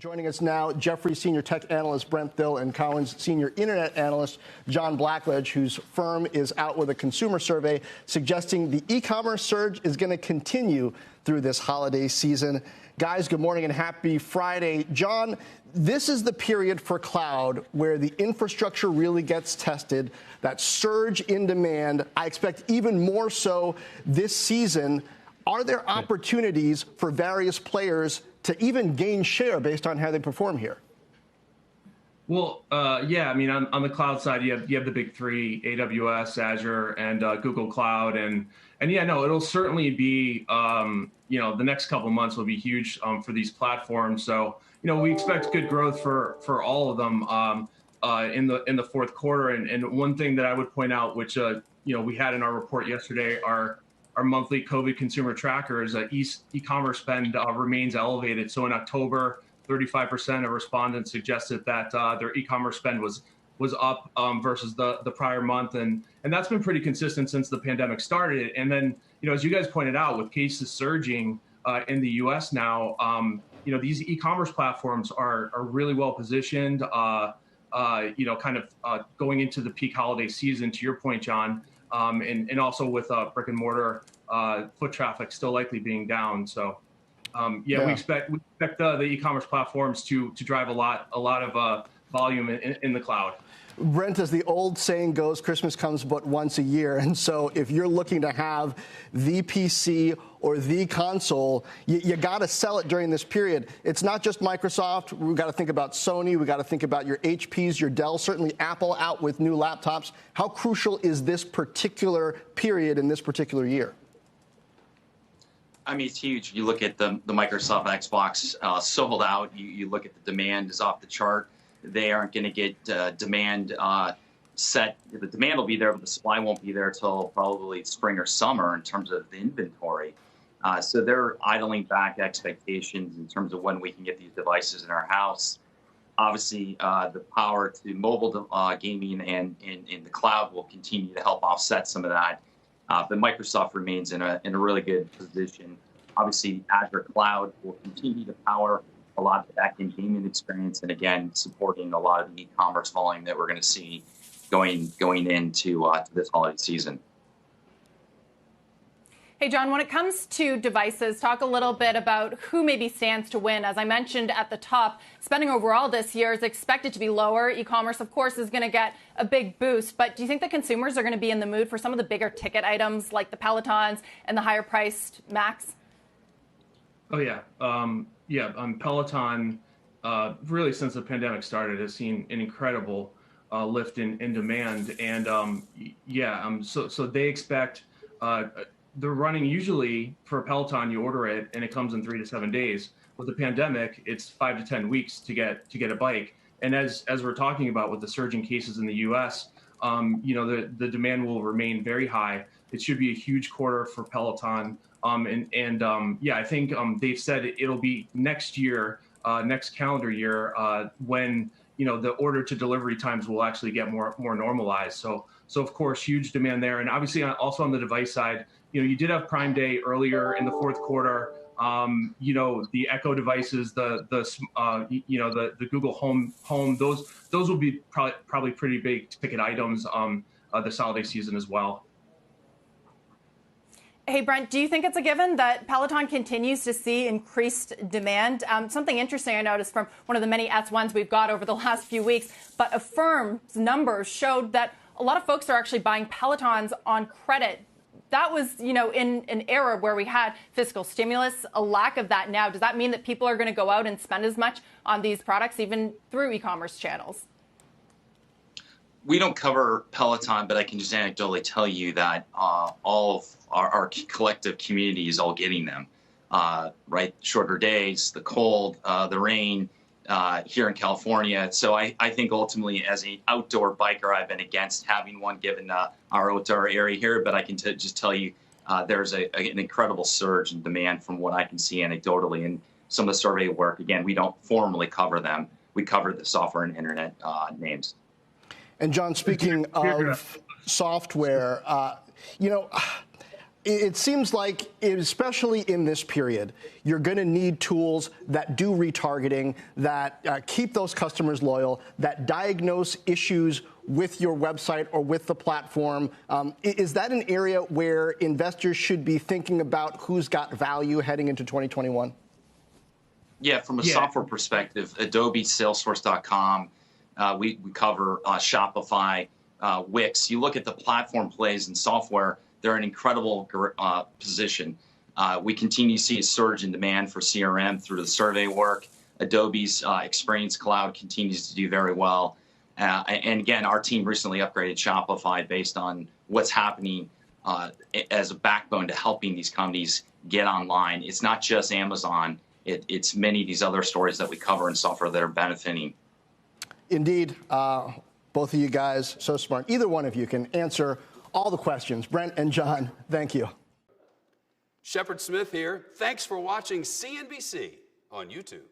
Joining us now, Jefferies Senior Tech Analyst Brent Thill and Cowen's Senior Internet Analyst John Blackledge, whose firm is out with a consumer survey suggesting the e-commerce surge is going to continue through this holiday season. Guys, good morning and happy Friday. John, this is the period for cloud where the infrastructure really gets tested, that surge in demand. I expect even more so this season. Are there opportunities for various players to even gain share based on how they perform here? Well, yeah, I mean, on the cloud side, you have the big three: AWS, Azure, and Google Cloud, and yeah, no, it'll certainly be, the next couple of months will be huge for these platforms. So, we expect good growth for all of them in the fourth quarter. And one thing that I would point out, which we had in our report yesterday, our monthly COVID consumer trackers, e-commerce spend remains elevated. So in October, 35% of respondents suggested that their e-commerce spend was up versus the prior month. And that's been pretty consistent since the pandemic started. And then, as you guys pointed out, with cases surging in the US now, these e-commerce platforms are really well positioned, kind of going into the peak holiday season, to your point, John. And also with brick and mortar foot traffic still likely being down. So, we expect the e-commerce platforms to drive a lot of volume in the cloud. Brent, as the old saying goes, Christmas comes but once a year. And so if you're looking to have the PC or the console, you got to sell it during this period. It's not just Microsoft. We've got to think about Sony. We've got to think about your HPs, your Dell, certainly Apple out with new laptops. How crucial is this particular period in this particular year? I mean, it's huge. You look at the Microsoft Xbox sold out. You look at the demand is off the chart. They aren't going to get demand set. The demand will be there, but the supply won't be there until probably spring or summer in terms of the inventory. So they're idling back expectations in terms of when we can get these devices in our house. Obviously, the power to mobile gaming and in the cloud will continue to help offset some of that. But Microsoft remains in a really good position. Obviously, Azure Cloud will continue to power a lot of the back-end gaming experience, and again, supporting a lot of the e-commerce volume that we're going to see going into this holiday season. Hey, John, when it comes to devices, talk a little bit about who maybe stands to win. As I mentioned at the top, spending overall this year is expected to be lower. E-commerce, of course, is going to get a big boost. But do you think that consumers are going to be in the mood for some of the bigger ticket items like the Pelotons and the higher-priced Macs? Oh, yeah. Peloton, really since the pandemic started, has seen an incredible lift in demand. And, so they expect they're running usually for a Peloton, you order it and it comes in 3 to 7 days. With the pandemic, it's 5 to 10 weeks to get a bike. And as we're talking about with the surging cases in the US, the demand will remain very high. It should be a huge quarter for Peloton. I think they've said it'll be next year, next calendar year, when the order to delivery times will actually get more normalized. So of course, huge demand there, and obviously also on the device side, you did have Prime Day earlier in the fourth quarter. The Echo devices, the Google Home, those will be probably pretty big ticket items this holiday season as well. Hey, Brent, do you think it's a given that Peloton continues to see increased demand? Something interesting I noticed from one of the many S1s we've got over the last few weeks, but Affirm's numbers showed that a lot of folks are actually buying Pelotons on credit. That was, in an era where we had fiscal stimulus, a lack of that now. Does that mean that people are going to go out and spend as much on these products, even through e-commerce channels? We don't cover Peloton, but I can just anecdotally tell you that all of our collective community is all getting them, right? Shorter days, the cold, the rain here in California. So I think ultimately as an outdoor biker, I've been against having one given our outdoor area here, but I can just tell you there's an incredible surge in demand from what I can see anecdotally. And some of the survey work, again, we don't formally cover them. We cover the software and internet names. And John, speaking of software, It seems like, especially in this period, you're going to need tools that do retargeting, that keep those customers loyal, that diagnose issues with your website or with the platform. Is that an area where investors should be thinking about who's got value heading into 2021? Yeah, from a software perspective, Adobe, Salesforce.com, we cover Shopify, Wix. You look at the platform plays in software, they're in an incredible position. We continue to see a surge in demand for CRM through the survey work. Adobe's Experience Cloud continues to do very well. And again, our team recently upgraded Shopify based on what's happening as a backbone to helping these companies get online. It's not just Amazon. It's many of these other stories that we cover in software that are benefiting. Indeed. Both of you guys, so smart. Either one of you can answer all the questions. Brent and John, thank you. Shepard Smith here. Thanks for watching CNBC on YouTube.